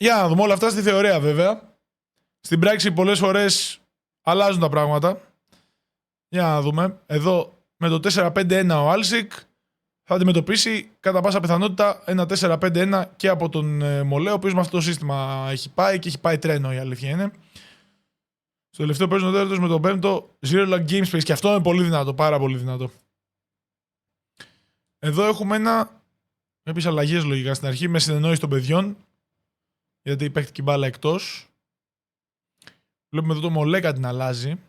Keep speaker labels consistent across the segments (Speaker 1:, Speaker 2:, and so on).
Speaker 1: Για να δούμε όλα αυτά στη θεωρία βέβαια. Στην πράξη πολλές φορές αλλάζουν τα πράγματα. Για να δούμε. Εδώ με το 4-5-1 ο Άλσικ θα αντιμετωπίσει κατά πάσα πιθανότητα ένα 4-5-1 και από τον Μολέ, ο οποίος με αυτό το σύστημα έχει πάει και έχει πάει τρένο, η αλήθεια είναι. Στο τελευταίο παίζουν ο τέταρτος με τον πέμπτο Zero Lag Game Space και αυτό είναι πολύ δυνατό, πάρα πολύ δυνατό. Εδώ έχουμε κάποιες αλλαγές λογικά στην αρχή με συνεννόηση των παιδιών, γιατί παίχτηκε η μπάλα εκτός. Βλέπουμε εδώ το Μολέκα την αλλάζει.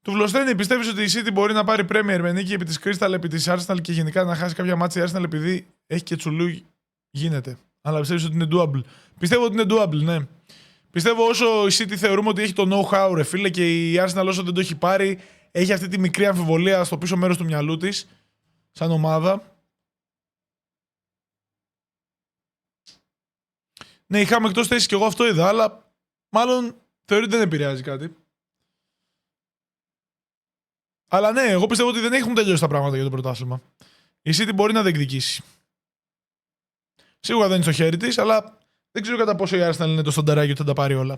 Speaker 1: Του Βλοστένη, πιστεύεις ότι η City μπορεί να πάρει Premier με νίκη επί της Crystal, επί της Arsenal και γενικά να χάσει κάποια μάτια η Arsenal επειδή έχει και τσουλού? Γίνεται. Αλλά πιστεύεις ότι είναι doable? Πιστεύω ότι είναι doable, ναι. Πιστεύω όσο η City θεωρούμε ότι έχει το know-how, ρε φίλε, και η Arsenal όσο δεν το έχει πάρει, έχει αυτή τη μικρή αμφιβολία στο πίσω μέρος του μυαλού της, σαν ομάδα. Ναι, είχαμε εκτός θέσης και εγώ αυτό είδα, αλλά μάλλον θεωρεί ότι δεν επηρεάζει κάτι. Αλλά ναι, εγώ πιστεύω ότι δεν έχουν τελειώσει τα πράγματα για το πρωτάθλημα. Η City μπορεί να διεκδικήσει. Σίγουρα δεν είναι στο χέρι της, αλλά δεν ξέρω κατά πόσο η Arsenal είναι το στανταράκι ότι θα τα πάρει όλα.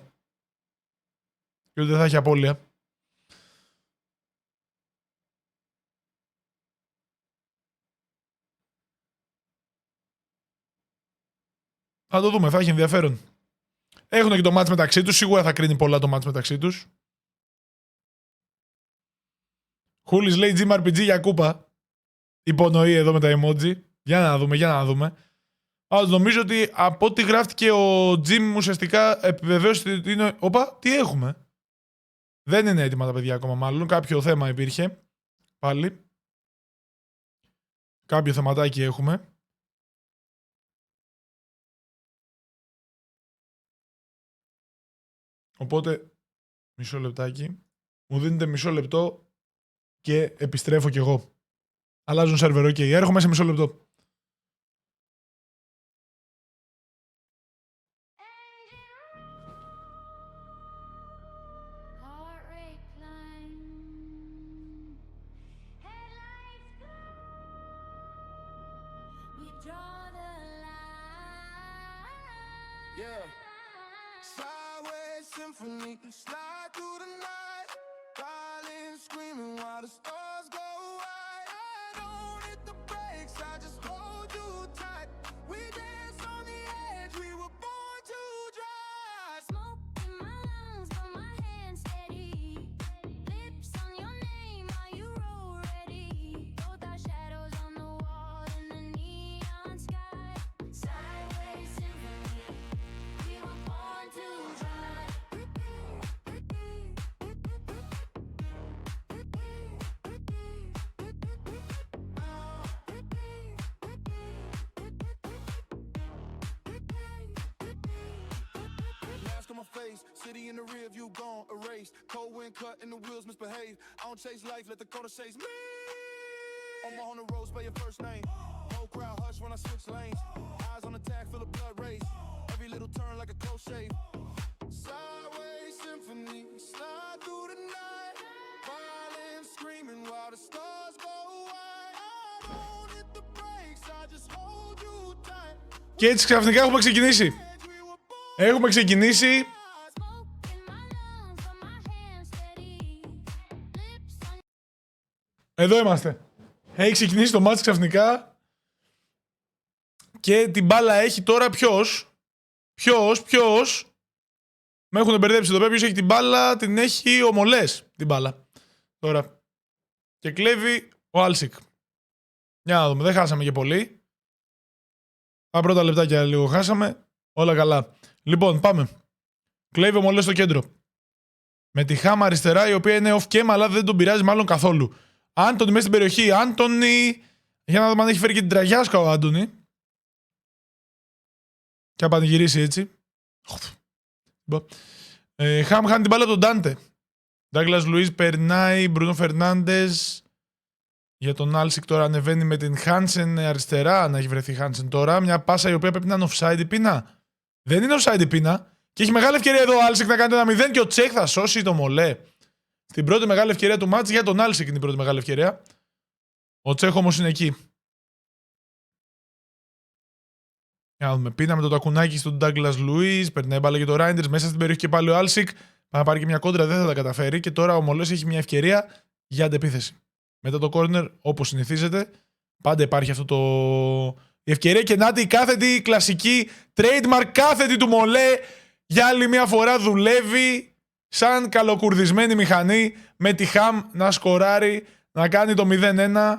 Speaker 1: Και ότι δεν θα έχει απώλεια. Θα το δούμε, θα έχει ενδιαφέρον. Έχουν και το μάτς μεταξύ τους, σίγουρα θα κρίνει πολλά το μάτς μεταξύ τους. Χούλης λέει Gym RPG για κούπα. Υπονοεί εδώ με τα emoji. Για να δούμε, για να δούμε. Αλλά νομίζω ότι από ό,τι γράφτηκε ο Jim ουσιαστικά επιβεβαίωσε ότι είναι. Οπα, τι έχουμε? Δεν είναι έτοιμα τα παιδιά ακόμα, μάλλον. Κάποιο θέμα υπήρχε. Πάλι. Κάποιο θεματάκι έχουμε. Οπότε, μισό λεπτάκι. Μου δίνετε μισό λεπτό και επιστρέφω κι εγώ. Αλλάζουν σερβερ, ok. Έρχομαι σε μισό λεπτό.
Speaker 2: Yeah. Sideways symphony, slide through the night, violin screaming while the stars go wide. I don't hit the brakes, I just hold you tight. We dance on the edge, we were born to drive.
Speaker 3: Smoke in my lungs, but my hands steady. Lips on your name, are you roll ready? Both our shadows on the wall in the neon sky. Sideways symphony, we were born to drive.
Speaker 2: Mask on my face, city in the rear view gone, erased. Cold wind cut and the wheels misbehave. I don't chase life, let the corner chase me. On the road, spell your first name. Whole crowd hush when I switch lanes. Eyes on the tag, feel the blood race. Every little turn like a close shave. Sideways symphony, slide through the night. Violin screaming while the stars go wide. I don't hit the brakes, I just hold you tight.
Speaker 1: Και έτσι ξαφνικά έχουμε ξεκινήσει. Έχουμε ξεκινήσει.
Speaker 3: Smoke in my lungs, but my hands steady. Lips on
Speaker 1: Εδώ είμαστε. Έχει ξεκινήσει το μάτς ξαφνικά. Και την μπάλα έχει τώρα ποιος? Ποιος? Με έχουν μπερδέψει εδώ πέρα. Ποιος έχει την μπάλα? Την έχει ο Μολές την μπάλα. Τώρα. Και κλέβει ο Άλσικ. Για να δούμε. Δεν χάσαμε και πολύ. Τα πρώτα λεπτάκια λίγο χάσαμε. Όλα καλά. Λοιπόν, πάμε. Κλέβει ο Μολές στο κέντρο. Με τη Χάμα αριστερά, η οποία είναι off-cam, αλλά δεν τον πειράζει μάλλον καθόλου. Άντωνη μέσα στην περιοχή. Άντωνη. Για να δούμε αν έχει φέρει και την τραγιάσκα ο Άντωνη. Και να πανηγυρίσει έτσι. Χαμ χάνει την μπάλα από τον Ντάντε. Ντάγκλας Λουίς περνάει. Μπρούνο Φερνάντες. Για τον Άλσικ τώρα ανεβαίνει με την Χάνσεν αριστερά. Να έχει βρεθεί Χάνσεν τώρα. Μια πάσα η οποία πρέπει να είναι offside η πίνα. Δεν είναι offside η πίνα. Και έχει μεγάλη ευκαιρία εδώ ο Άλσικ να κάνει το 1-0 και ο Τσέχ θα σώσει το Μολέ. Στην πρώτη μεγάλη ευκαιρία του μάτς για τον Άλσικ είναι η πρώτη μεγάλη ευκαιρία. Ο Τσέχ όμως είναι εκεί. Για να δούμε. Πήνα με το τακουνάκι στον Douglas Luiz. Περνάει μπάλα για το Reinders. Μέσα στην περιοχή και πάλι ο Άλσικ. Να πάρει και μια κόντρα, δεν θα τα καταφέρει. Και τώρα ο Μολές έχει μια ευκαιρία για αντεπίθεση. Μετά το corner, όπως συνηθίζεται, πάντα υπάρχει αυτό το. Η ευκαιρία και να η κάθετη, η κλασική trademark κάθετη του Μολέ. Για άλλη μια φορά δουλεύει σαν καλοκουρδισμένη μηχανή με τη Χαμ να σκοράρει, να κάνει το 0-1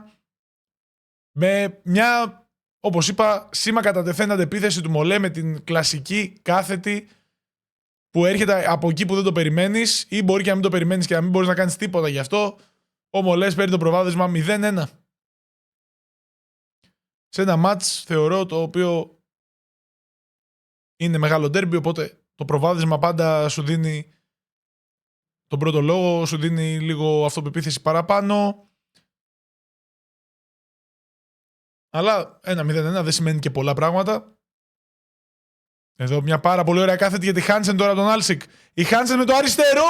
Speaker 1: με μια, όπως είπα, σήμα κατά τεθέν αντεπίθεση του Μολέ με την κλασική κάθετη που έρχεται από εκεί που δεν το περιμένεις ή μπορεί και να μην το περιμένεις και να μην μπορείς να κάνεις τίποτα γι' αυτό. Ο Μολές παίρνει το προβάδισμα 0-1. Σε ένα μάτς θεωρώ το οποίο είναι μεγάλο ντέρμπι, οπότε το προβάδισμα πάντα σου δίνει τον πρώτο λόγο, σου δίνει λίγο αυτοπεποίθηση παραπάνω. Αλλά ένα 0-1 δεν σημαίνει και πολλά πράγματα. Εδώ μια πάρα πολύ ωραία κάθετη για τη Χάνσεν τώρα τον Άλσικ. Η Χάνσεν με το αριστερό!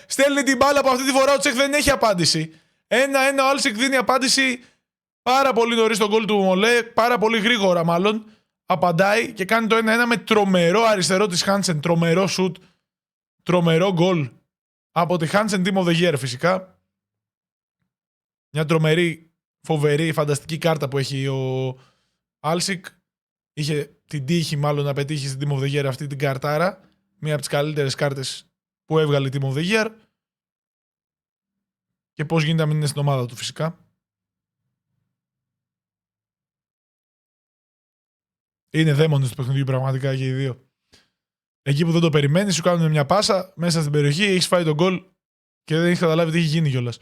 Speaker 1: Στέλνει την μπάλα από αυτή τη φορά. Ο Τσέχ δεν έχει απάντηση. 1-1 ο Άλσικ δίνει απάντηση πάρα πολύ νωρίς στον γκολ του Μολέ. Πάρα πολύ γρήγορα μάλλον. Απαντάει και κάνει το 1-1 με τρομερό αριστερό της Χάνσεν. Τρομερό σουτ. Τρομερό γκολ. Από τη Χάνσεν Team of the Year φυσικά. Μια τρομερή, φοβερή, φανταστική κάρτα που έχει ο Άλσικ. Είχε την τύχη μάλλον να πετύχει στην Team of the Year αυτή την καρτάρα. Μία από τις καλύτερες κάρτες που έβγαλε η Team of the Year. Και πώς γίνεται να μην είναι στην ομάδα του φυσικά. Είναι δαίμονες του παιχνιδιού πραγματικά και οι δύο. Εκεί που δεν το περιμένεις, σου κάνουν μια πάσα μέσα στην περιοχή, έχεις φάει τον γκολ και δεν έχεις καταλάβει τι έχει γίνει κιόλας.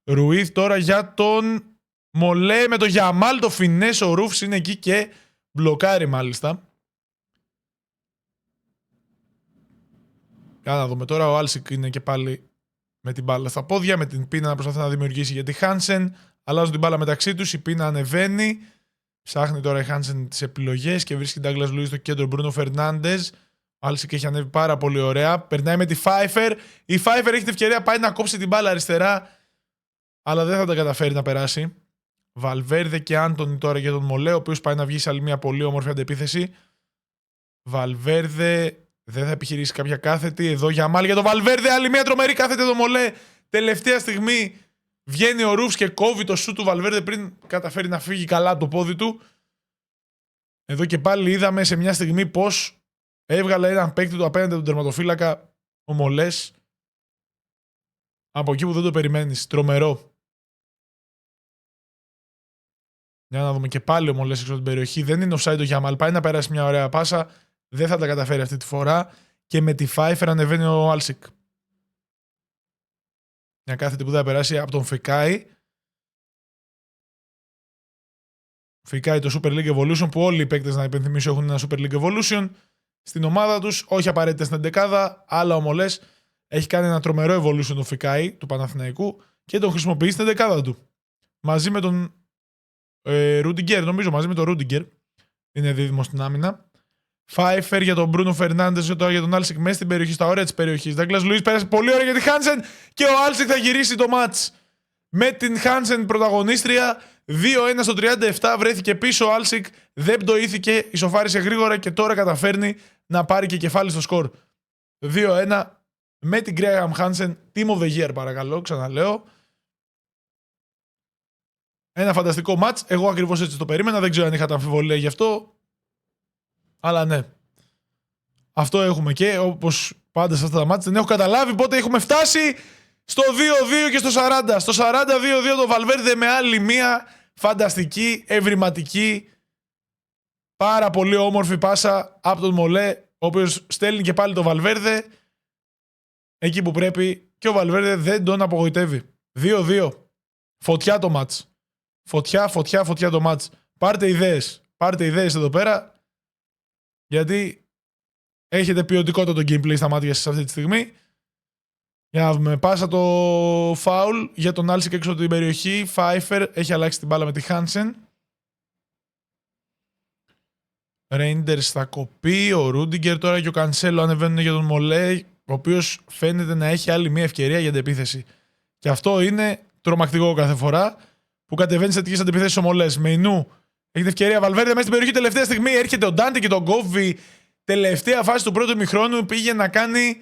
Speaker 1: Ρουίθ τώρα για τον Μολέ με το Γιαμάλ, το φινές, ο Ρούφς είναι εκεί και μπλοκάρει μάλιστα. Για να δούμε τώρα, ο Άλσικ είναι και πάλι με την μπάλα στα πόδια, με την πίνα να προσπαθεί να δημιουργήσει για τη Χάνσεν. Αλλάζουν την μπάλα μεταξύ τους, η πίνα ανεβαίνει. Ψάχνει τώρα η Χάνσεν τις επιλογές και βρίσκει τον Douglas Luiz στο κέντρο, Μπρούνο Φερνάντες. Ο Άλσικ έχει ανέβει πάρα πολύ ωραία. Περνάει με τη Φάιφερ. Η Φάιφερ έχει την ευκαιρία, πάει να κόψει την μπάλα αριστερά, αλλά δεν θα τα καταφέρει να περάσει. Βαλβέρδε και Άντονι τώρα για τον Μολέ, ο οποίος πάει να βγει σε άλλη μια πολύ όμορφη αντεπίθεση. Βαλβέρδε δεν θα επιχειρήσει κάποια κάθετη. Εδώ για μάλλον για τον Βαλβέρδε, άλλη μια τρομερή κάθετη τον Μολέ. Τελευταία στιγμή βγαίνει ο Ρούφς και κόβει το σου του Βαλβέρδε πριν καταφέρει να φύγει καλά από το πόδι του. Εδώ και πάλι είδαμε σε μια στιγμή πως έβγαλε έναν παίκτη του απέναντι τον τερματοφύλακα ο Μολές. Από εκεί που δεν το περιμένεις. Τρομερό. Για να δούμε και πάλι ο Μολές έξω από την περιοχή. Δεν είναι offside ο Γιαμάλ. Πάει να περάσει μια ωραία πάσα. Δεν θα τα καταφέρει αυτή τη φορά. Και με τη Φάιφερ ανεβαίνει ο Άλσικ. Μια κάθετη που δεν θα περάσει από τον Φικάι. Φικάι το Super League Evolution, που όλοι οι παίκτες, να υπενθυμίσω, έχουν ένα Super League Evolution στην ομάδα τους. Όχι απαραίτητα στην εντεκάδα, αλλά ο Μολές έχει κάνει ένα τρομερό Evolution του Φικάι, του Παναθηναϊκού, και τον χρησιμοποιεί στην εντεκάδα του. Μαζί με τον Ρούντιγκερ, νομίζω, μαζί με τον Ρούντιγκερ. Είναι δίδυμο στην άμυνα. Φάιφερ για τον Μπρούνο Φερνάντες και τώρα για τον Άλσικ μέσα στην περιοχή, στα όρια της περιοχής. Douglas Luiz πέρασε πολύ ωραία για τη Χάνσεν και ο Άλσικ θα γυρίσει το μάτς. Με την Χάνσεν πρωταγωνίστρια, 2-1 στο 37, βρέθηκε πίσω ο Άλσικ, δεν πτωήθηκε, ισοφάρισε γρήγορα και τώρα καταφέρνει να πάρει και κεφάλι στο σκορ. 2-1 με την Graham Hansen, Team of the Year παρακαλώ, ξαναλέω. Ένα φανταστικό μάτς, εγώ ακριβώς έτσι το περίμενα, δεν ξέρω αν είχατε αμφιβολία γι' αυτό. Αλλά ναι. Αυτό έχουμε και όπως πάντα σε αυτά τα μάτς δεν έχω καταλάβει πότε έχουμε φτάσει στο 2-2 και στο 40. Στο 40-2-2 το Βαλβέρδε με άλλη μία φανταστική, ευρηματική, πάρα πολύ όμορφη πάσα από τον Μολέ, ο οποίος στέλνει και πάλι το Βαλβέρδε εκεί που πρέπει και ο Βαλβέρδε δεν τον απογοητεύει. 2-2. Φωτιά το μάτς. Φωτιά το μάτς. Πάρτε ιδέες εδώ πέρα. Γιατί έχετε ποιοτικότατο το gameplay στα μάτια σας αυτή τη στιγμή. Για να δούμε. Πάσα το foul για τον Άλσικ έξω από την περιοχή. Φάιφερ έχει αλλάξει την μπάλα με τη Χάνσεν. Ρέιντερς θα κοπεί. Ο Ρούντιγκερ τώρα και ο Κανσέλο ανεβαίνουν για τον Μολέ, ο οποίος φαίνεται να έχει άλλη μια ευκαιρία για αντεπίθεση. Και αυτό είναι τρομακτικό κάθε φορά που κατεβαίνει σε τέτοιες αντεπιθέσεις ο Μολές. Μεϊνού Έχετε ευκαιρία. Βαλβέρντε μέσα στην περιοχή τελευταία στιγμή. Έρχεται ο Ντάντε και τον κόβει. Τελευταία φάση του πρώτου ημιχρόνου. Πήγε να κάνει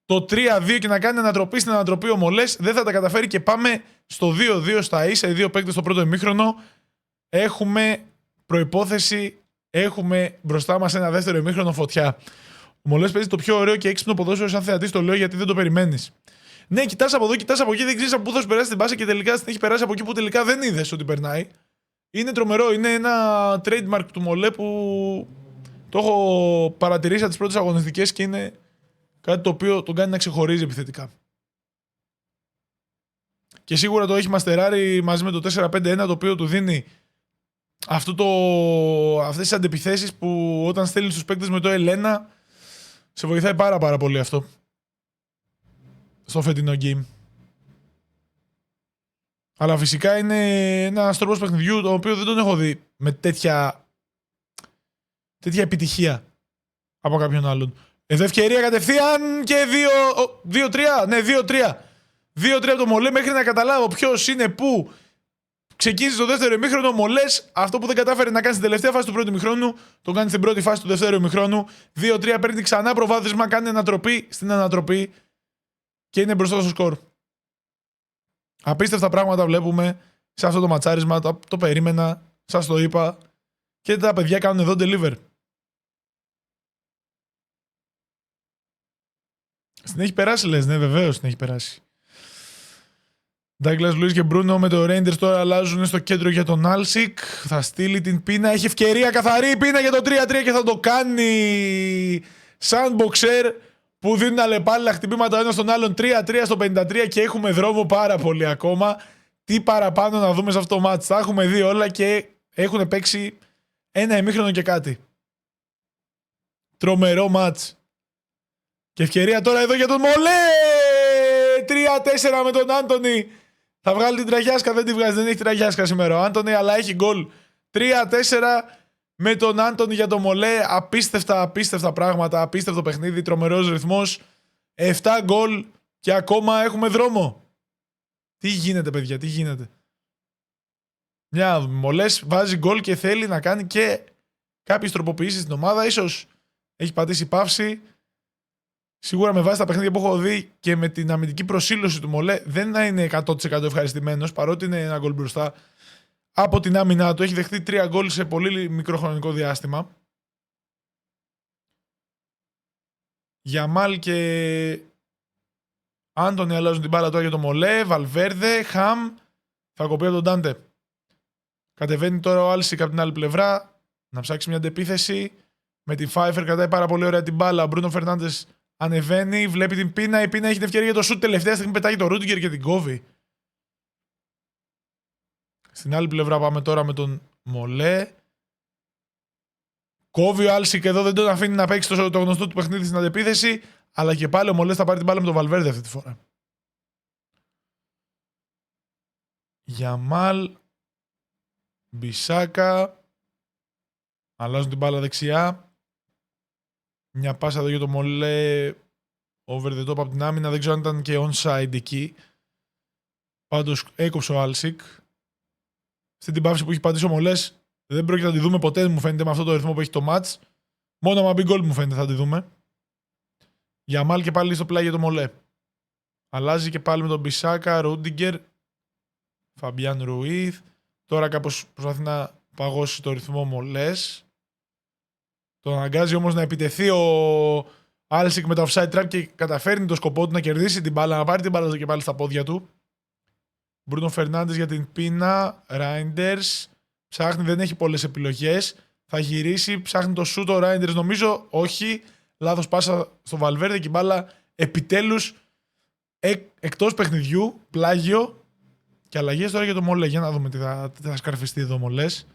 Speaker 1: το 3-2 και να κάνει ανατροπή στην ανατροπή ο Μολές. Δεν θα τα καταφέρει και πάμε στο 2-2 στα ίσα. Οι δύο παίκτες στο πρώτο ημίχρονο. Έχουμε προϋπόθεση. Έχουμε μπροστά μας ένα δεύτερο ημίχρονο φωτιά. Ο Μολές παίζει το πιο ωραίο και έξυπνο ποδόσφαιρο σαν θεατής. Το λέω γιατί δεν το περιμένεις. Ναι, κοιτάς από εδώ, κοιτάς από εκεί, δεν ξέρεις από πού θα σου περάσει την πάσα και τελικά την έχει περάσει από εκεί που τελικά δεν είδες ότι περνάει. Είναι τρομερό. Είναι ένα trademark του Μολέ που το έχω παρατηρήσει από τις πρώτες αγωνιστικές και είναι κάτι το οποίο τον κάνει να ξεχωρίζει επιθετικά. Και σίγουρα το έχει μαστεράρει μαζί με το 4-5-1, το οποίο του δίνει αυτές τις αντεπιθέσεις που όταν στέλνει στους παίκτες με το L1 σε βοηθάει πάρα πολύ αυτό στο φετινό game. Αλλά φυσικά είναι ένας τρόπος παιχνιδιού το οποίο δεν τον έχω δει με τέτοια επιτυχία από κάποιον άλλον. Εδώ ευκαιρία κατευθείαν και 2-3. Ναι, 2-3. 2-3 από το Μολέ μέχρι να καταλάβω ποιος είναι πού. Ξεκίνησε το δεύτερο ημίχρονο. Μολές, αυτό που δεν κατάφερε να κάνει στην τελευταία φάση του πρώτου ημιχρόνου, το κάνει στην πρώτη φάση του δεύτερου ημιχρόνου. 2-3 παίρνει ξανά προβάδισμα, κάνει ανατροπή στην ανατροπή και είναι μπροστά στο σκορ. Απίστευτα πράγματα βλέπουμε σε αυτό το ματσάρισμα. Το περίμενα, σας το είπα. Και τα παιδιά κάνουν εδώ deliver. Στην έχει περάσει, λες, ναι, βεβαίως την έχει περάσει. Ντάγκλας Λουίς και Μπρούνο με το Rangers τώρα αλλάζουν στο κέντρο για τον Άλσικ. Θα στείλει την πίνα. Έχει ευκαιρία καθαρή πίνα για το 3-3 και θα το κάνει σαν μποξέρ που δίνουν αλλεπάλληλα χτυπήματα ένα στον άλλον. 3-3 στο 53 και έχουμε δρόμο πάρα πολύ ακόμα. Τι παραπάνω να δούμε σε αυτό το μάτς. Τα έχουμε δει όλα και έχουν παίξει ένα ημίχρονο και κάτι. Τρομερό μάτς. Και ευκαιρία τώρα εδώ για τον Μολέ! 3-4 με τον Άντονι. Θα βγάλει την τραγιάσκα, δεν τη βγάζει, δεν έχει τραγιάσκα σήμερα ο Άντονι, αλλά έχει γκολ. 3-4 με τον Άντονι για τον Μολέ. Απίστευτα πράγματα, απίστευτο παιχνίδι, τρομερός ρυθμός. 7 γκολ και ακόμα έχουμε δρόμο. Τι γίνεται, παιδιά, τι γίνεται. Μια Μολές βάζει γκολ και θέλει να κάνει και κάποιες τροποποιήσεις στην ομάδα. Ίσως έχει πατήσει παύση. Σίγουρα με βάση τα παιχνίδια που έχω δει και με την αμυντική προσήλωση του Μολέ δεν θα είναι 100% ευχαριστημένος, παρότι είναι ένα γκολ μπροστά από την άμυνά του. Έχει δεχτεί 3 γκολ σε πολύ μικρό χρονικό διάστημα. Γιαμάλ και Άντονι αλλάζουν την μπάλα τώρα για το Μολέ. Βαλβέρδε, Χαμ. Θα κοπεί από τον Ντάντε. Κατεβαίνει τώρα ο Άλσικ από την άλλη πλευρά να ψάξει μια αντεπίθεση. Με την Φάιφερ κρατάει πάρα πολύ ωραία την μπάλα. Ο Μπρούνο Φερνάντες ανεβαίνει, βλέπει την πίνα. Η πίνα έχει την ευκαιρία για το σουτ. Τελευταία στιγμή πετάει το Ρούντιγκερ και την κόβει. Στην άλλη πλευρά πάμε τώρα με τον Μολέ. Κόβει ο Άλσικ εδώ, δεν τον αφήνει να παίξει το γνωστό του παιχνίδι στην αντεπίθεση. Αλλά και πάλι ο Μολέ θα πάρει την μπάλα με τον Βαλβέρδε αυτή τη φορά. Γιαμάλ. Μπισάκα. Αλλάζουν την μπάλα δεξιά. Μια πάσα εδώ για το Μολέ. Over the top από την άμυνα. Δεν ξέρω αν ήταν και onside εκεί. Πάντως έκοψε ο Άλσικ. Στην την πάυση που έχει πατήσει ο Μολές δεν πρόκειται να τη δούμε ποτέ, μου φαίνεται, με αυτό το ρυθμό που έχει το match. Μόνο με big goal μου φαίνεται θα τη δούμε. Γιαμάλ και πάλι στο πλάι για το Μολέ. Αλλάζει και πάλι με τον Μπισάκα, Ρούντιγκερ, Φαμπιάν Ρουίθ. Τώρα κάπως προσπαθεί να παγώσει το ρυθμό Μολές. Τον αναγκάζει όμως να επιτεθεί ο Άλσικ με το offside trap και καταφέρνει το σκοπό του να κερδίσει την μπάλα, να πάρει την μπάλα και πάλι στα πόδια του. Μπρούνο Φερνάντες για την πίνα. Ράιντερς. Ψάχνει, δεν έχει πολλές επιλογές. Θα γυρίσει, ψάχνει το σούτ ο Ράιντερς. Νομίζω όχι. Λάθος πάσα στο Βαλβέρδε και η μπάλα επιτέλους εκτός παιχνιδιού. Πλάγιο. Και αλλαγές τώρα για το Μολέ. Για να δούμε τι θα σκαρφιστεί εδώ ο Μολές.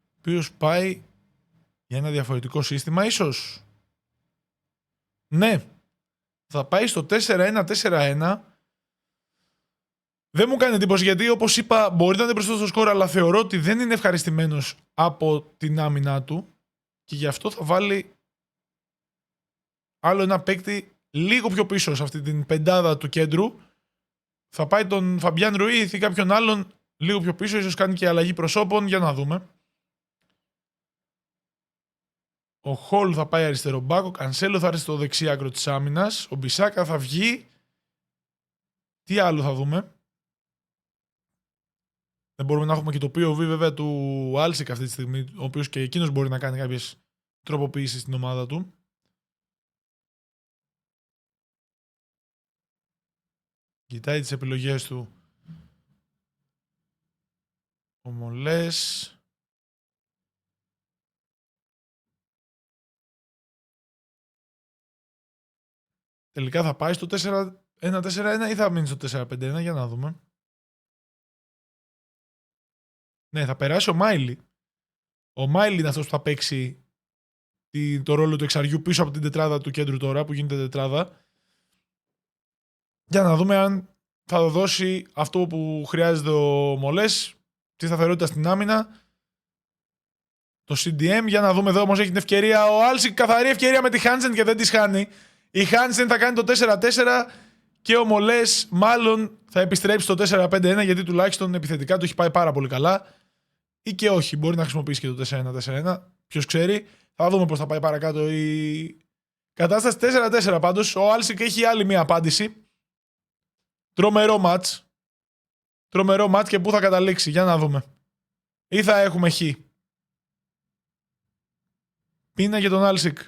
Speaker 1: Ο οποίος πάει για ένα διαφορετικό σύστημα ίσως. Ναι. Θα πάει στο 4-1-4-1. Δεν μου κάνει εντύπωση γιατί, όπως είπα, μπορεί να είναι μπροστά στο σκορ, αλλά θεωρώ ότι δεν είναι ευχαριστημένος από την άμυνά του και γι' αυτό θα βάλει άλλο ένα παίκτη λίγο πιο πίσω σε αυτή την πεντάδα του κέντρου. Θα πάει τον Φαμπιάν Ρουίθ ή κάποιον άλλον Λίγο πιο πίσω, ίσως κάνει και αλλαγή προσώπων. Για να δούμε. Ο Χολ θα πάει αριστερό μπάκο. Ο Κανσέλο θα έρθει στο δεξί άκρο της άμυνας. Ο Μπισάκα θα βγει. Τι άλλο θα δούμε. Δεν μπορούμε να έχουμε και το POV βέβαια του Άλσικ αυτή τη στιγμή, ο οποίος και εκείνος μπορεί να κάνει κάποιες τροποποιήσεις στην ομάδα του. Κοιτάει τις επιλογές του ο Μολές. Τελικά θα πάει στο 4-1-4-1 ή θα μείνει στο 4-5-1, για να δούμε. Ναι, θα περάσει ο Μάιλι. Ο Μάιλι είναι αυτός που θα παίξει το ρόλο του εξαριού πίσω από την τετράδα του κέντρου τώρα, που γίνεται τετράδα. Για να δούμε αν θα δώσει αυτό που χρειάζεται ο Μολές, τη σταθερότητα στην άμυνα. Το CDM, για να δούμε εδώ όμως έχει την ευκαιρία ο Άλσικ, καθαρή ευκαιρία με τη Χάνσεν και δεν τη χάνει. Η Χάνσεν θα κάνει το 4-4 και ο Μολές μάλλον θα επιστρέψει στο 4-5-1, γιατί τουλάχιστον επιθετικά του έχει πάει πάρα πολύ καλά. Ή και όχι, μπορεί να χρησιμοποιήσει και το 4-1-4-1. Ποιος ξέρει. Θα δούμε πώς θα πάει παρακάτω η κατάσταση. 4-4 πάντως. Ο Άλσικ έχει άλλη μία απάντηση. Τρομερό μάτς. Τρομερό μάτς και πού θα καταλήξει. Για να δούμε. Ή θα έχουμε χ. Πίνα για τον Άλσικ.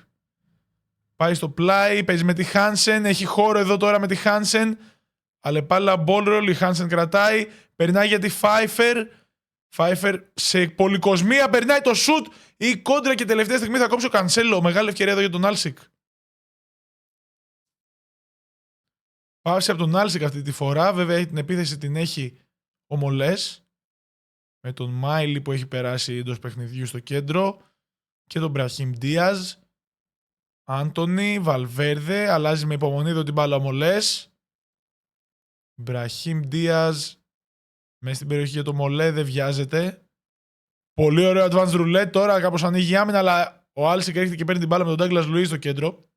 Speaker 1: Πάει στο πλάι, παίζει με τη Χάνσεν. Έχει χώρο εδώ τώρα με τη Χάνσεν. Αλεπάλα μπόλρολ, η Χάνσεν κρατάει. Περνάει για τη Φάιφερ. Φάιφερ σε πολυκοσμία, περνάει το σουτ. Η κόντρα και τελευταία στιγμή θα κόψει ο Κανσέλο. Μεγάλη ευκαιρία εδώ για τον Άλσικ. Πάυσε από τον Άλσικ αυτή τη φορά. Βέβαια την επίθεση την έχει ο Μολές. Με τον Μάιλι που έχει περάσει εντός παιχνιδιού στο κέντρο. Και τον Μπραχίμ Ντίαζ. Άντονι, Βαλβέρδε. Αλλάζει με υπομονή εδώ την μπάλα ο Μολές. Μπραχίμ Ντίαζ. Μέσα στην περιοχή για το Μολέ δεν βιάζεται. Πολύ ωραίο advanced roulette. Τώρα κάπως ανοίγει η άμυνα, αλλά ο Άλσικ έρχεται και παίρνει την μπάλα με τον Ντάγκλας Λουίς στο κέντρο.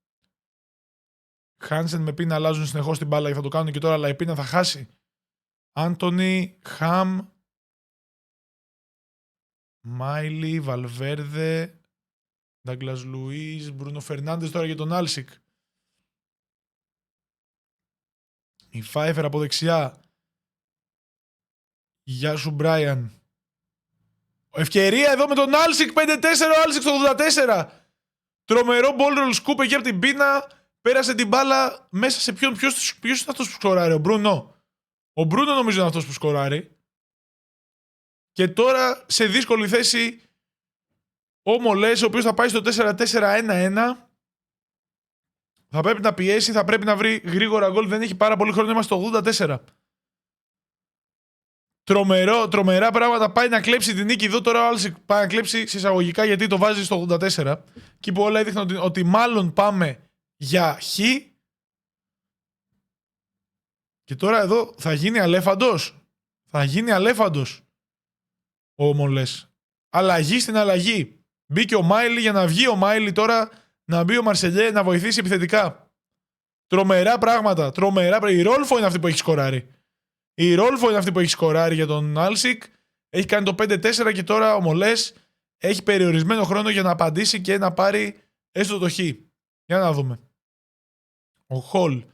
Speaker 1: Χάνσεν με Πίνα αλλάζουν συνεχώς την μπάλα και θα το κάνουν και τώρα, αλλά η Πίνα θα χάσει. Άντονι, Χαμ, Μάιλι, Βαλβέρδε, Ντάγκλας Λουίς, Μπρούνο Φερνάντες τώρα για τον Άλσικ. Η Φάιφερ από δεξιά. Γεια σου Μπράιαν. Ευκαιρία εδώ με τον Άλσικ. 5-4 ο Άλσικ στο 84. Τρομερό ball roll scoop εκεί από την Πίνα. Πέρασε την μπάλα μέσα σε ποιον. Ποιος είναι αυτός που σκοράρει? Ο Μπρούνο. Ο Μπρούνο νομίζω είναι αυτός που σκοράρει. Και τώρα σε δύσκολη θέση ο Μολές, ο οποίος θα πάει στο 4-4-1-1. Θα πρέπει να πιέσει, θα πρέπει να βρει γρήγορα γκολ. Δεν έχει πάρα πολύ χρόνο, είμαστε στο 84. Τρομερά πράγματα. Πάει να κλέψει την νίκη. Εδώ τώρα ο Άλσικ πάει να κλέψει σε εισαγωγικά, γιατί το βάζει στο 84. Και που όλα έδειχναν ότι μάλλον πάμε για χ. Και τώρα εδώ θα γίνει αλέφαντος. Θα γίνει αλέφαντος ο Μολές. Αλλαγή στην αλλαγή. Μπήκε ο Μάιλι για να βγει ο Μάιλι τώρα, να μπει ο Μαρσελιέ να βοηθήσει επιθετικά. Τρομερά πράγματα. Η Ρόλφο είναι αυτή που έχει σκοράρει. Η Ρόλφο είναι αυτή που έχει σκοράρει για τον Άλσικ. Έχει κάνει το 5-4 και τώρα ο Μολές έχει περιορισμένο χρόνο για να απαντήσει και να πάρει έστω το χ. Για να δούμε. Ο Χολ,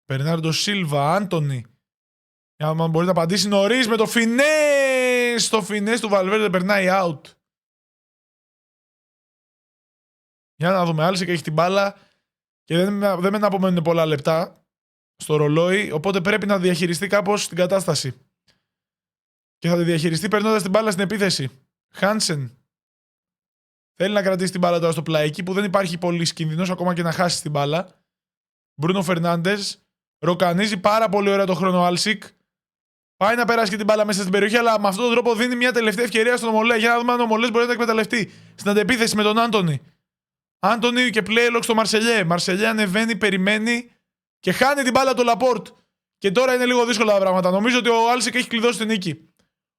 Speaker 1: Μπερνάρντο Σίλβα, Άντονι. Για να μπορεί να απαντήσει νωρίς με το φινές. Το φινές του Βαλβέρντε περνάει out. Για να δούμε. Άλσικ έχει την μπάλα και δεν με απομένουν πολλά λεπτά στο ρολόι, οπότε πρέπει να διαχειριστεί κάπως την κατάσταση. Και θα τη διαχειριστεί περνώντας την μπάλα στην επίθεση. Χάνσεν θέλει να κρατήσει την μπάλα τώρα στο πλάι, εκεί που δεν υπάρχει πολύ κινδυνός ακόμα και να χάσει την μπάλα. Μπρούνο Φερνάντες ροκανίζει πάρα πολύ ωραία το χρόνο Άλσικ. Πάει να περάσει και την μπάλα μέσα στην περιοχή, αλλά με αυτόν τον τρόπο δίνει μια τελευταία ευκαιρία στον Μολέ. Για να δούμε αν ο Μολές μπορεί να τα εκμεταλλευτεί. Στην αντεπίθεση με τον Άντονι. Άντονι και playlock στο Μαρσελιέ. Μαρσελιέ ανεβαίνει, περιμένει. Και χάνει την μπάλα του Λαπόρτ. Και τώρα είναι λίγο δύσκολα τα πράγματα. Νομίζω ότι ο Άλσικ έχει κλειδώσει την νίκη.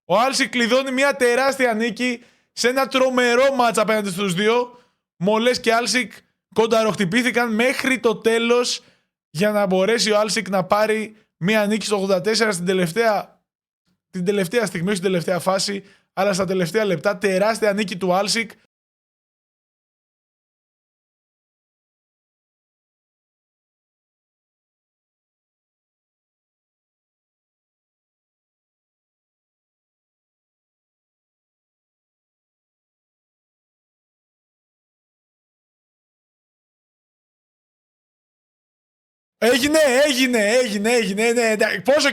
Speaker 1: Ο Άλσικ κλειδώνει μια τεράστια νίκη σε ένα τρομερό μάτς απέναντι στους δύο. Μολές και Άλσικ κονταροχτυπήθηκαν μέχρι το τέλος για να μπορέσει ο Άλσικ να πάρει μια νίκη στο 84 στην τελευταία την τελευταία στιγμή, όχι την τελευταία φάση, αλλά στα τελευταία λεπτά. Τεράστια νίκη του Άλσικ. Έγινε. Ναι. Πόσο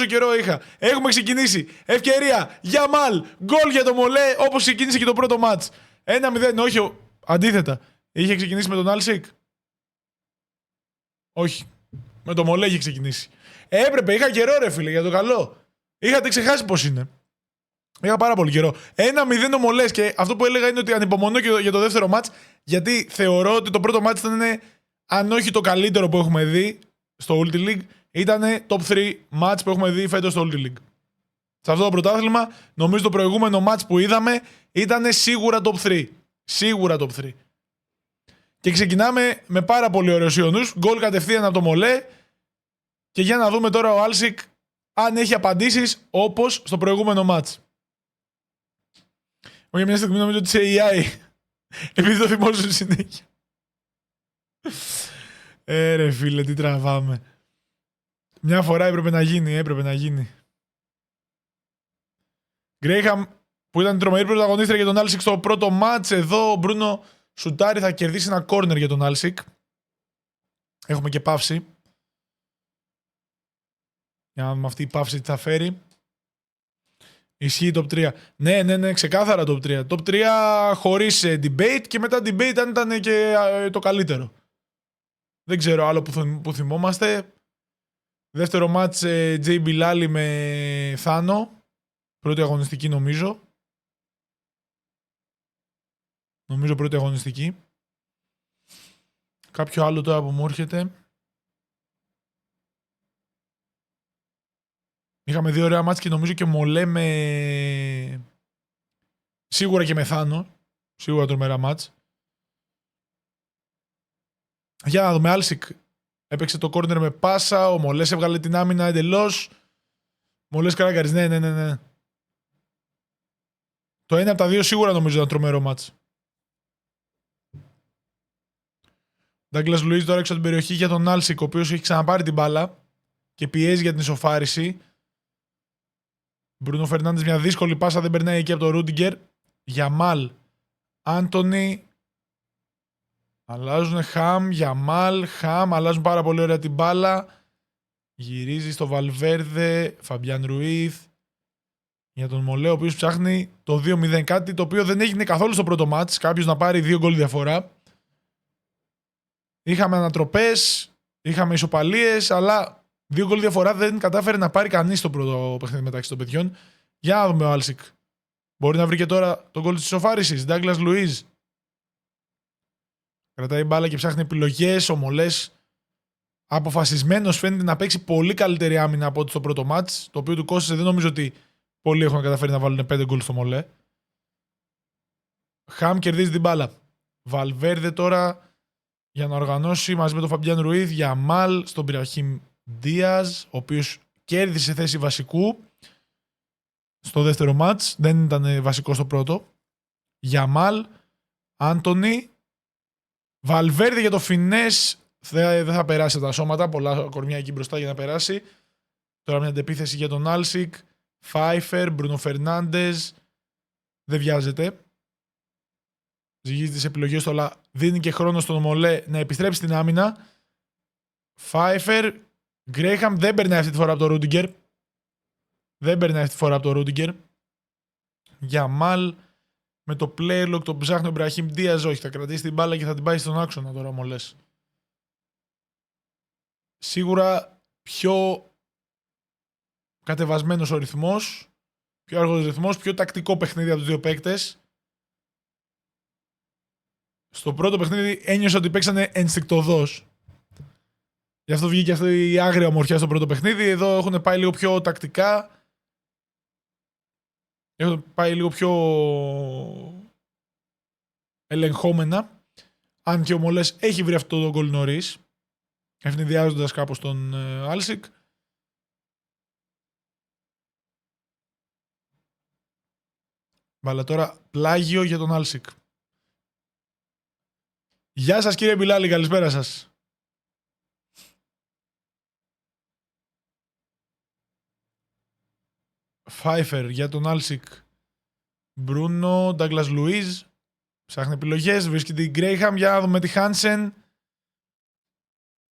Speaker 1: καιρό είχα. Έχουμε ξεκινήσει. Ευκαιρία. Γιαμάλ. Γκολ για το Μολέ, όπως ξεκίνησε και το πρώτο μάτς. 1-0. Όχι, αντίθετα. Είχε ξεκινήσει με τον Άλσικ. Όχι. Με το Μολέ είχε ξεκινήσει. Έπρεπε, είχα καιρό ρε φίλε, για το καλό. Είχατε ξεχάσει πώς είναι. Είχα πάρα πολύ καιρό. 1-0 ο Μολές και αυτό που έλεγα είναι ότι ανυπομονώ και για το δεύτερο μάτς, γιατί θεωρώ ότι το πρώτο μάτς ήταν, αν όχι το καλύτερο που έχουμε δει στο Ultimate League, ήταν top 3 match που έχουμε δει φέτος στο Ultimate League. Σε αυτό το πρωτάθλημα, νομίζω το προηγούμενο match που είδαμε ήταν σίγουρα top 3. Σίγουρα top 3. Και ξεκινάμε με πάρα πολύ ωραίους ιονούς. Γκολ κατευθείαν από το Μολέ. Και για να δούμε τώρα ο Άλσικ αν έχει απαντήσεις όπως στο προηγούμενο match. Όχι, μια στιγμή νομίζω ότι σε AI. Επειδή το θυμόσαι συνέχεια. Ρε φίλε, τι τραβάμε. Μια φορά έπρεπε να γίνει. Γκρέιχαμ, που ήταν τρομερή πρωταγωνίστρια για τον Άλσικ στο πρώτο μάτς. Εδώ ο Μπρούνο σουτάρει, θα κερδίσει ένα κόρνερ για τον Άλσικ. Έχουμε και παύση. Για να δούμε αυτή η παύση τι θα φέρει. Ισχύει top 3. Ναι, ξεκάθαρα top 3. Top 3 χωρίς debate και μετά debate αν ήταν και το καλύτερο. Δεν ξέρω άλλο που θυμόμαστε. Δεύτερο μάτς Τζέι Μπιλάλι με Θάνο. Πρώτη αγωνιστική νομίζω. Νομίζω πρώτη αγωνιστική. Κάποιο άλλο τώρα που μου έρχεται. Είχαμε δύο ωραία μάτς και νομίζω και Μολέ με... Σίγουρα και με Θάνο. Σίγουρα τρομερά μάτς. Για να δούμε, Άλσικ έπαιξε το κόρνερ με πάσα, ο Μολές έβγαλε την άμυνα εντελώς. Μολές Καράγκαρης, ναι. Το ένα από τα δύο σίγουρα νομίζω ήταν τρομερό μάτς. Ντάγκλας Λουίς τώρα έξω από την περιοχή για τον Άλσικ, ο οποίος έχει ξαναπάρει την μπάλα και πιέζει για την ισοφάριση. Μπρούνο Φερνάντες, μια δύσκολη πάσα, δεν περνάει εκεί από το Ρούντιγκερ. Γιαμάλ, Άντονι. Αλλάζουν Γιαμάλ, αλλάζουν πάρα πολύ ωραία την μπάλα. Γυρίζει στο Βαλβέρδε, Φαμπιάν Ρουίθ. Για τον Μολέ, ο οποίος ψάχνει το 2-0, κάτι το οποίο δεν έγινε καθόλου στο πρώτο μάτς. Κάποιος να πάρει 2 γκολ διαφορά. Είχαμε ανατροπές, είχαμε ισοπαλίες, αλλά 2 γκολ διαφορά δεν κατάφερε να πάρει κανείς το πρώτο παιχνίδι μεταξύ των παιδιών. Για να δούμε ο Άλσικ. Μπορεί να βρει και τώρα τον γκολ της ισοφάρισης. Ντάγκλας Λουίζ. Κρατάει μπάλα και ψάχνει επιλογές. Ο Μολές αποφασισμένος φαίνεται να παίξει πολύ καλύτερη άμυνα από ό,τι στο πρώτο μάτς. Το οποίο του κόστησε, δεν νομίζω ότι πολλοί έχουν καταφέρει να βάλουν 5 γκολ στο Μολέ. Χαμ κερδίζει την μπάλα. Βαλβέρδε τώρα για να οργανώσει μαζί με τον Φαμπιάν Ρουίθ. Γιαμάλ στον Μπραχίμ Ντίαζ, ο οποίος κέρδισε θέση βασικού στο δεύτερο μάτς. Δεν ήταν βασικό στο πρώτο. Γιαμάλ, Άντονι. Βαλβέρδε για το φινές. Δεν θα περάσει τα σώματα. Πολλά κορμιά εκεί μπροστά για να περάσει. Τώρα μια αντεπίθεση για τον Άλσικ. Φάιφερ, Μπρούνο Φερνάντες. Δεν βιάζεται. Ζυγίζει τις επιλογές του, αλλά δίνει και χρόνο στον Μολέ να επιστρέψει στην άμυνα. Φάιφερ. Γκρέιχαμ δεν περνάει αυτή τη φορά από το Ρούντιγκερ. Γιαμάλ με το playlock τον ψάχνει ο Μπραχίμ Ντίαζ. Όχι, θα κρατήσει την μπάλα και θα την πάει στον άξονα τώρα ο Μολές. Σίγουρα πιο κατεβασμένος ο ρυθμός, πιο αργός ρυθμός, πιο τακτικό παιχνίδι από τους δύο παίκτες. Στο πρώτο παιχνίδι ένιωσα ότι παίξανε ενστικτωδώς. Γι' αυτό βγήκε αυτή η άγρια ομορφιά στο πρώτο παιχνίδι. Εδώ έχουν πάει λίγο πιο τακτικά. Έχουν πάει λίγο πιο ελεγχόμενα. Αν και ο Μολές έχει βρει αυτό το γκολ νωρίς, ευνηδιάζοντας κάπως τον Άλσικ. Βάλα τώρα πλάγιο για τον Άλσικ. Γεια σας κύριε Μπιλάλη, καλησπέρα σας. Φάιφερ για τον Άλσικ. Μπρούνο, Ντάγκλας Λουίζ. Ψάχνει επιλογές, βρίσκει την Γκρέιχαμ για να δούμε τη Χάνσεν.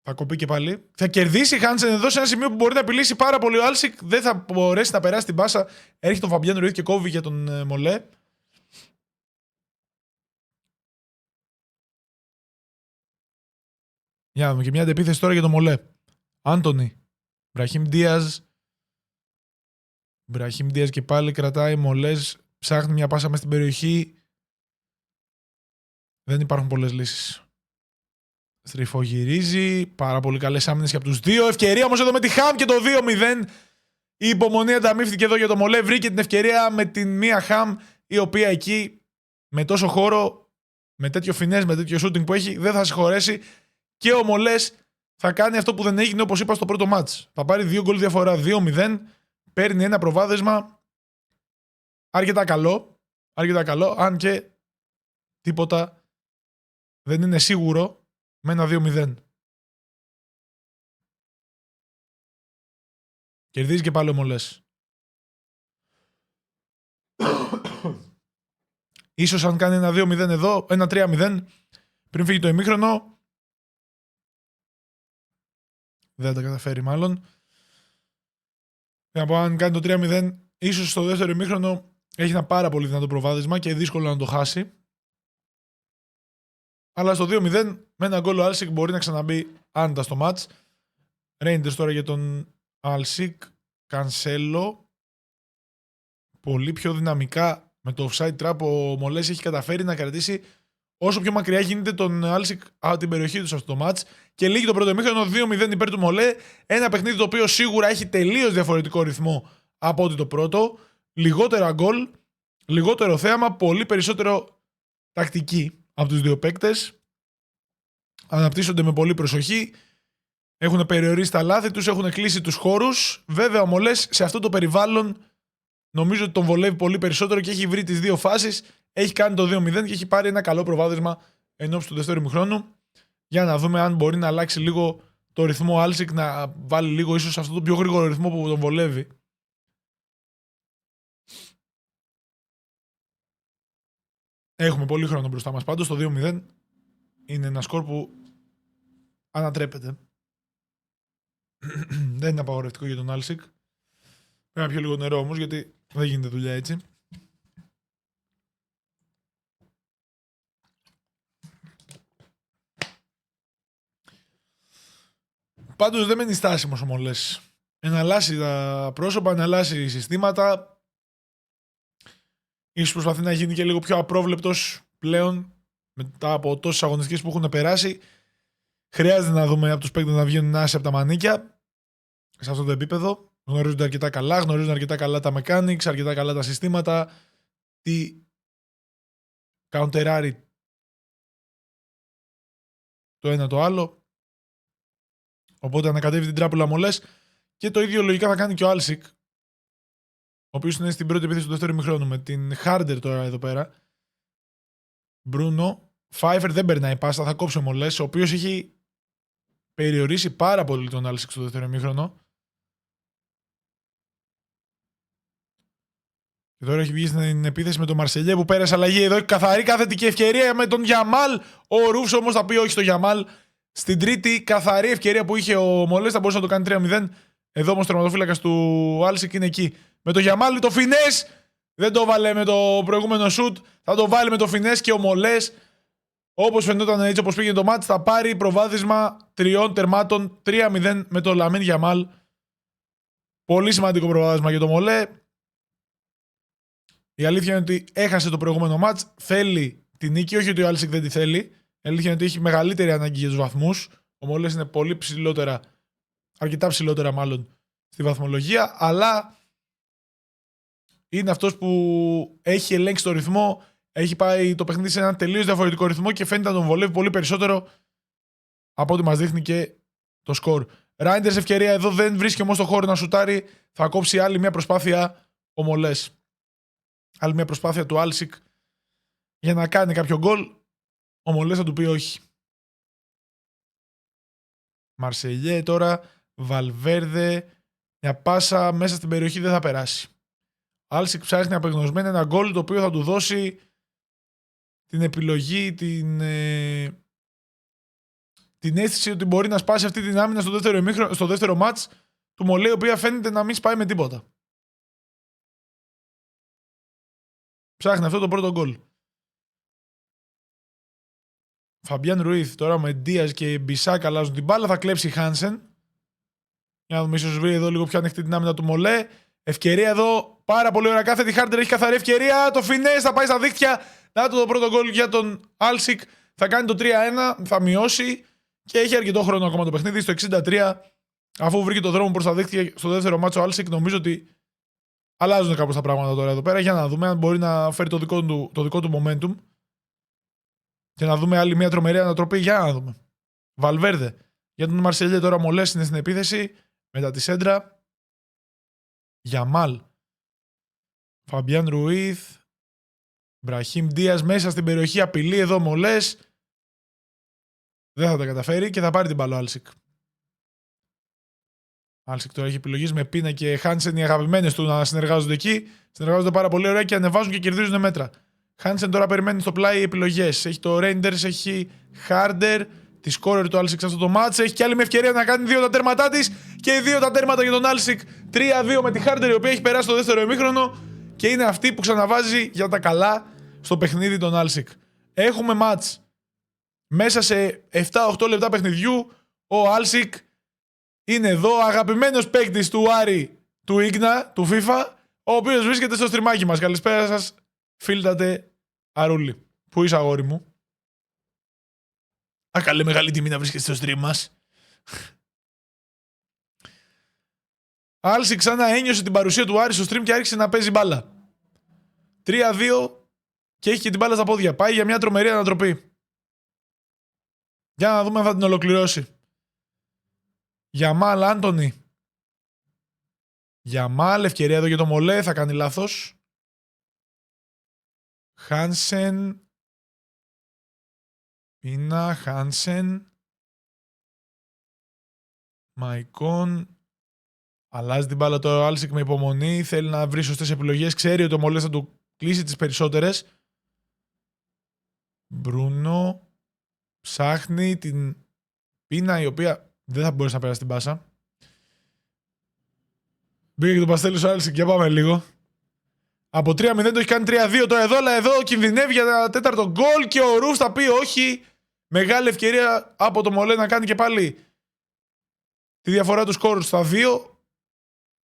Speaker 1: Θα κοπεί και πάλι. Θα κερδίσει η Χάνσεν εδώ σε ένα σημείο που μπορεί να απειλήσει πάρα πολύ ο Άλσικ. Δεν θα μπορέσει να περάσει την πάσα. Έρχεται τον Φαμπιάν Ρουίθ και κόβει για τον Μολέ. Για να δούμε και μια αντεπίθεση τώρα για τον Μολέ. Άντονι. Μπραχίμ Ντίαζ. Μπραχίμ Ντίαζ και πάλι κρατάει. Μολές ψάχνει μια πάσα μες στην περιοχή. Δεν υπάρχουν πολλές λύσεις. Στριφογυρίζει. Πάρα πολύ καλές άμυνες και από τους δύο. Ευκαιρία όμως εδώ με τη Χαμ και το 2-0. Η υπομονή ανταμείφθηκε εδώ για το Μολέ. Βρήκε την ευκαιρία με την μία Χαμ, η οποία εκεί με τόσο χώρο, με τέτοιο φινές, με τέτοιο shooting που έχει, δεν θα συγχωρέσει. Και ο Μολές θα κάνει αυτό που δεν έγινε, όπως είπα στο πρώτο μάτς. Θα πάρει 2 γκολ διαφορά, 2-0. Παίρνει ένα προβάδισμα αρκετά καλό. Αρκετά καλό, αν και τίποτα δεν είναι σίγουρο με ένα 2-0. Κερδίζει και πάλι ο Μολές. Ίσως αν κάνει ένα 2-0 εδώ, ένα 3-0 πριν φύγει το ημίχρονο, δεν τα καταφέρει μάλλον. Να πω, αν κάνει το 3-0, ίσως στο δεύτερο ημίχρονο έχει ένα πάρα πολύ δυνατό προβάδισμα και δύσκολο να το χάσει. Αλλά στο 2-0 με ένα γκολ ο Άλσικ μπορεί να ξαναμπεί άνετα στο μάτς. Rangers τώρα για τον Άλσικ. Κανσέλο. Πολύ πιο δυναμικά με το offside trap ο Μολές έχει καταφέρει να κρατήσει όσο πιο μακριά γίνεται τον Άλσικ από την περιοχή του σε αυτό το μάτς. Και λύγει το πρώτο ημίχρονο 2-0 υπέρ του Μολέ. Ένα παιχνίδι το οποίο σίγουρα έχει τελείως διαφορετικό ρυθμό από ότι το πρώτο. Λιγότερα γκολ, λιγότερο θέαμα, πολύ περισσότερο τακτική από τους δύο παίκτες. Αναπτύσσονται με πολύ προσοχή. Έχουν περιορίσει τα λάθη τους, έχουν κλείσει τους χώρους. Βέβαια ο Μολές σε αυτό το περιβάλλον νομίζω ότι τον βολεύει πολύ περισσότερο και έχει βρει τις δύο φάσεις. Έχει κάνει το 2-0 και έχει πάρει ένα καλό προβάδισμα ενώπιση του δεύτερου ημιχρόνου. Για να δούμε αν μπορεί να αλλάξει λίγο το ρυθμό Άλσικ, να βάλει λίγο ίσως αυτό το πιο γρήγορο ρυθμό που τον βολεύει. Έχουμε πολύ χρόνο μπροστά μας πάντως. Το 2-0 είναι ένα σκορ που ανατρέπεται. Δεν είναι απαγορευτικό για τον Άλσικ. Πρέπει να πιω λίγο νερό όμως, γιατί δεν γίνεται δουλειά έτσι. Πάντως δεν μένει στάσιμος ο Μολές. Εναλλάσσει τα πρόσωπα, εναλλάσσει συστήματα. Ίσως προσπαθεί να γίνει και λίγο πιο απρόβλεπτος πλέον μετά από τόσες αγωνιστικές που έχουν περάσει. Χρειάζεται να δούμε από τους παίκτες να βγαίνουν άσοι από τα μανίκια σε αυτό το επίπεδο. Γνωρίζονται αρκετά καλά, γνωρίζουν αρκετά καλά τα mechanics, αρκετά καλά τα συστήματα, τι counterάρει το ένα το άλλο. Οπότε ανακατεύει την τράπουλα Μολές και το ίδιο λογικά θα κάνει και ο Άλσικ, ο οποίος είναι στην πρώτη επίθεση του δεύτερου ημιχρόνου με την Χάρντερ τώρα εδώ πέρα. Μπρούνο. Φάιφερ δεν περνάει πάσα, θα κόψει ο Μολές, ο οποίος έχει περιορίσει πάρα πολύ τον Άλσικ στο δεύτερο ημίχρονο. Και τώρα έχει βγει στην επίθεση με τον Μαρσελιέ που πέρασε αλλαγή. Εδώ έχει καθαρή καθετική ευκαιρία με τον Γιαμάλ. Ο Ρούφς όμως θα πει όχι στο Γιαμάλ. Στην τρίτη καθαρή ευκαιρία που είχε ο Μολές θα μπορούσε να το κάνει 3-0. Εδώ όμως ο τερματοφύλακας του Άλσικ είναι εκεί. Με το Γιαμάλ το φινές. Δεν το βάλε με το προηγούμενο σουτ. Θα το βάλει με το φινές και ο Μολές, όπως φαινόταν έτσι όπως πήγαινε το μάτς, θα πάρει προβάδισμα 3 τερμάτων 3-0 με το Λαμίν Γιαμάλ. Πολύ σημαντικό προβάδισμα για το Μολέ. Η αλήθεια είναι ότι έχασε το προηγούμενο μάτς. Θέλει τη νίκη, όχι ότι ο Άλσικ δεν τη θέλει. Η αλήθεια είναι ότι έχει μεγαλύτερη ανάγκη για τους βαθμούς. Ο Μολές είναι πολύ ψηλότερα, αρκετά ψηλότερα μάλλον, στη βαθμολογία, αλλά είναι αυτός που έχει ελέγξει το ρυθμό, έχει πάει το παιχνίδι σε ένα τελείως διαφορετικό ρυθμό και φαίνεται να τον βολεύει πολύ περισσότερο από ό,τι μας δείχνει και το σκορ. Ράιντερς ευκαιρία εδώ, δεν βρίσκει όμως το χώρο να σουτάρει. Θα κόψει άλλη μια προσπάθεια ο Μολές. Άλλη μια προσπάθεια του Άλσικ για να κάνει κάποιο γκολ. Ο Μολές θα του πει όχι. Μαρσελιέ τώρα, Βαλβέρδε, μια πάσα μέσα στην περιοχή δεν θα περάσει. Άλσικ ψάχνει απεγνωσμένα ένα γκολ το οποίο θα του δώσει την επιλογή, την αίσθηση ότι μπορεί να σπάσει αυτή την άμυνα στο δεύτερο μάτς του Μολέ, η οποία φαίνεται να μην σπάει με τίποτα. Ψάχνει αυτό το πρώτο γκολ. Φαμπιάν Ρουίθ τώρα με Ντίας και Μπισάκ αλλάζουν την μπάλα. Θα κλέψει Χάνσεν. Για να δούμε, ίσως βρει εδώ λίγο πιο ανοιχτή την άμυνα του Μολέ. Ευκαιρία εδώ. Πάρα πολύ ωραία κάθετη. Χάρτερ έχει καθαρή ευκαιρία. Το Φινές θα πάει στα δίχτυα. Να το πρώτο γκολ για τον Άλσικ. Θα κάνει το 3-1. Θα μειώσει. Και έχει αρκετό χρόνο ακόμα το παιχνίδι. Στο 63, αφού βρήκε το δρόμο προς τα δίχτυα στο δεύτερο μάτσο ο Άλσικ, νομίζω ότι αλλάζουν κάπως τα πράγματα τώρα εδώ πέρα. Για να δούμε αν μπορεί να φέρει το δικό του momentum. Και να δούμε άλλη μια τρομερή ανατροπή. Για να δούμε. Βαλβέρδε. Για τον Μαρσελιέ τώρα Μολές είναι στην επίθεση. Μετά τη σέντρα. Γιαμάλ. Φαμπιάν Ρουίθ. Μπραχίμ Ντίας μέσα στην περιοχή. Απειλεί εδώ Μολές. Δεν θα τα καταφέρει και θα πάρει την μπάλα ο Άλσικ. Άλσικ τώρα έχει επιλογές με Πίνα και Χάνσεν, οι αγαπημένες του, να συνεργάζονται εκεί. Συνεργάζονται πάρα πολύ ωραία και ανεβάζουν και κερδίζουν μέτρα. Χάνσεν τώρα περιμένει στο πλάι επιλογές. Έχει το Reinders, έχει Harder, τη σκόρερ του Άλσικ σε αυτό το μάτς. Έχει και άλλη μια ευκαιρία να κάνει 2 τα τέρματά της. Και 2 τα τέρματα για τον Άλσικ. 3-2 με τη Harder, η οποία έχει περάσει το δεύτερο ημίχρονο. Και είναι αυτή που ξαναβάζει για τα καλά στο παιχνίδι τον Άλσικ. Έχουμε μάτς. Μέσα σε 7-8 λεπτά παιχνιδιού ο Άλσικ είναι εδώ, αγαπημένος παίκτης του Άρη, του Ίγνα, του FIFA, ο οποίος βρίσκεται στο στριμάκι μας. Καλησπέρα σας, φίλτατε Αρούλη. Πού είσαι, αγόρι μου? Καλή μεγάλη τιμή να βρίσκεσαι στο stream μας. Άλσικ ξανά ένιωσε την παρουσία του Άρη στο stream και άρχισε να παίζει μπάλα. 3-2 και έχει και την μπάλα στα πόδια. Πάει για μια τρομερή ανατροπή. Για να δούμε αν θα την ολοκληρώσει. Γιαμάλ Άντονι. Γιαμάλ, ευκαιρία εδώ για το Μολέ, θα κάνει λάθος. Χάνσεν. Πίνα, Χάνσεν. Μαϊκόν. Αλλάζει την μπάλα το Άλσικ με υπομονή. Θέλει να βρει σωστές επιλογές. Ξέρει ότι ο Μολέ θα του κλείσει τις περισσότερες. Μπρούνο. Ψάχνει την Πίνα, η οποία δεν θα μπορέσει να περάσει την πάσα. Μπήκε και το παστέλι στο Άλσικ και πάμε λίγο. Από 3-0 το έχει κάνει 3-2 τώρα εδώ, αλλά εδώ κινδυνεύει για τα τέταρτο γκολ και ο Ρουφ θα πει όχι. Μεγάλη ευκαιρία από το Μολέ να κάνει και πάλι τη διαφορά του σκόρου στα 2.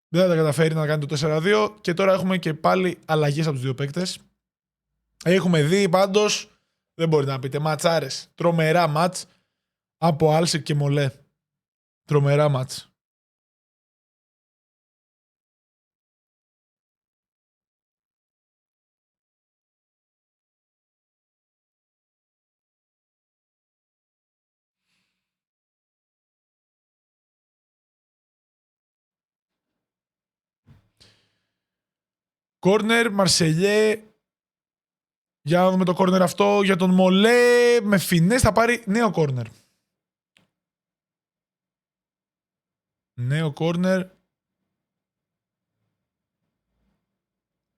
Speaker 1: Δεν θα τα καταφέρει να κάνει το 4-2 και τώρα έχουμε και πάλι αλλαγές από τους δύο παίκτες. Έχουμε δει πάντως, δεν μπορείτε να πείτε, ματσάρες. Τρομερά ματς από Άλσικ και Μολέ. Τρομερά ματς. Κόρνερ, Μαρσελιέ. Για να δούμε το κόρνερ αυτό. Για τον Μολέ με Φινές θα πάρει νέο κόρνερ. Νέο κόρνερ.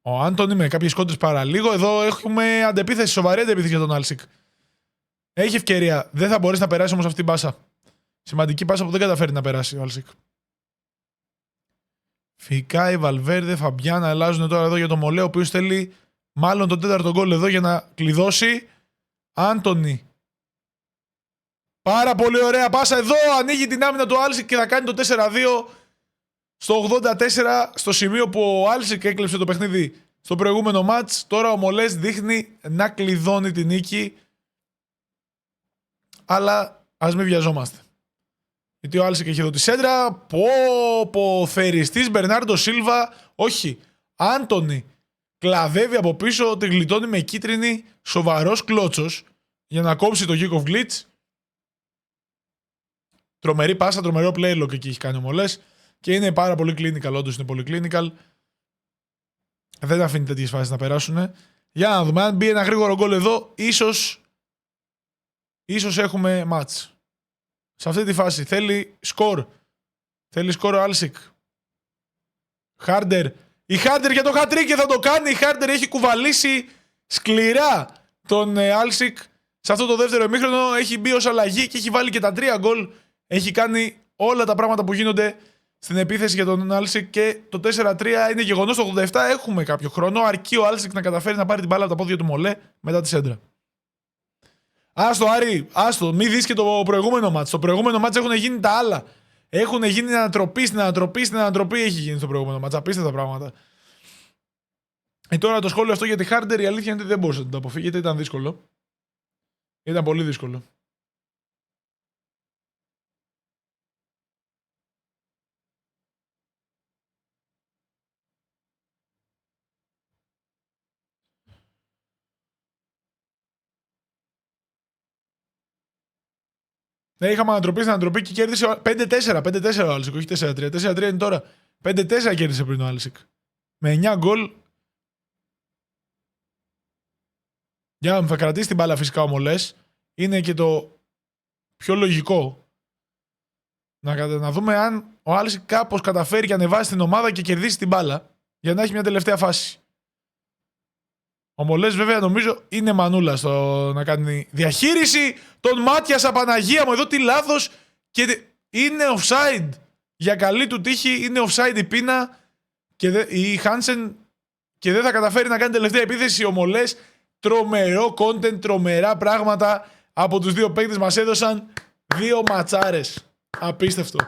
Speaker 1: Ο Άντονι με κάποιες κόντρες παραλίγο. Εδώ έχουμε αντεπίθεση, σοβαρή αντεπίθεση για τον Άλσικ. Έχει ευκαιρία. Δεν θα μπορέσει να περάσει όμως αυτή την πάσα. Σημαντική πάσα που δεν καταφέρει να περάσει ο Άλσικ. Φικάι, Βαλβέρδε, Φαμπιάν αλλάζουν τώρα εδώ για τον Μολέ, ο οποίος θέλει μάλλον τον τέταρτο γκολ εδώ για να κλειδώσει. Άντονι. Πάρα πολύ ωραία πάσα εδώ. Ανοίγει την άμυνα του Άλσικ και θα κάνει το 4-2 στο 84, στο σημείο που ο Άλσικ έκλεψε το παιχνίδι στο προηγούμενο μάτς. Τώρα ο Μολές δείχνει να κλειδώνει την νίκη. Αλλά ας μην βιαζόμαστε. Γιατί ο Άλσικ έχει εδώ τη σέντρα. Πω, θεριστής Μπερνάρντο Σίλβα. Όχι. Άντονι κλαδεύει από πίσω, τη γλιτώνει με κίτρινη. Σοβαρός κλώτσος για να κόψει το kick of glitch. Τρομερή πάσα, τρομερό playlock εκεί έχει κάνει ο Μολές. Και είναι πάρα πολύ clinical, όντως είναι πολύ clinical. Δεν αφήνει τέτοιες φάσεις να περάσουν. Για να δούμε. Αν μπει ένα γρήγορο γκολ εδώ, ίσως έχουμε μάτς. Σε αυτή τη φάση θέλει σκορ. Θέλει σκορ ο Άλσικ. Χάρντερ. Η Χάρντερ για το hat-trick και θα το κάνει. Η Χάρντερ έχει κουβαλήσει σκληρά τον Άλσικ. Σε αυτό το δεύτερο ημίχρονο έχει μπει ως αλλαγή και έχει βάλει και τα 3 γκολ. Έχει κάνει όλα τα πράγματα που γίνονται στην επίθεση για τον Άλσικ και το 4-3 είναι γεγονός. Το 87 έχουμε κάποιο χρόνο. Αρκεί ο Άλσικ να καταφέρει να πάρει την μπάλα από τα πόδια του Μολέ μετά τη σέντρα. Άστο Άρη, άστο. Μην δεις και το προηγούμενο μάτς. Στο προηγούμενο μάτς έχουν γίνει τα άλλα. Έχουν γίνει ανατροπή στην ανατροπή έχει γίνει στο προηγούμενο μάτς. Απίστευτα πράγματα. Τώρα το σχόλιο αυτό για τη Χάρντερ, η αλήθεια είναι ότι δεν μπορούσε να το αποφύγει γιατί ήταν δύσκολο. Ήταν πολύ δύσκολο. Ναι, είχαμε ανατροπή στην ανατροπή και κέρδισε 5-4 ο Άλσικ, όχι 4-3. 4-3 είναι τώρα. 5-4 κέρδισε πριν ο Άλσικ. Με 9 γκολ. Για να θα κρατήσει την μπάλα φυσικά ο Μολές. Είναι και το πιο λογικό. Να δούμε αν ο Άλσικ κάπως καταφέρει και ανεβάσει την ομάδα και κερδίσει την μπάλα για να έχει μια τελευταία φάση. Ο Μολές βέβαια νομίζω είναι μανούλα στο να κάνει διαχείριση. Τον Μάτιασα, Παναγία μου, εδώ τι λάθος. Και είναι offside. Για καλή του τύχη είναι offside η Πίνα και η Χάνσεν και δεν θα καταφέρει να κάνει τελευταία επίθεση. Ο Μολές, τρομερό content, τρομερά πράγματα από τους δύο παίκτες μας έδωσαν 2 ματσάρες. Απίστευτο.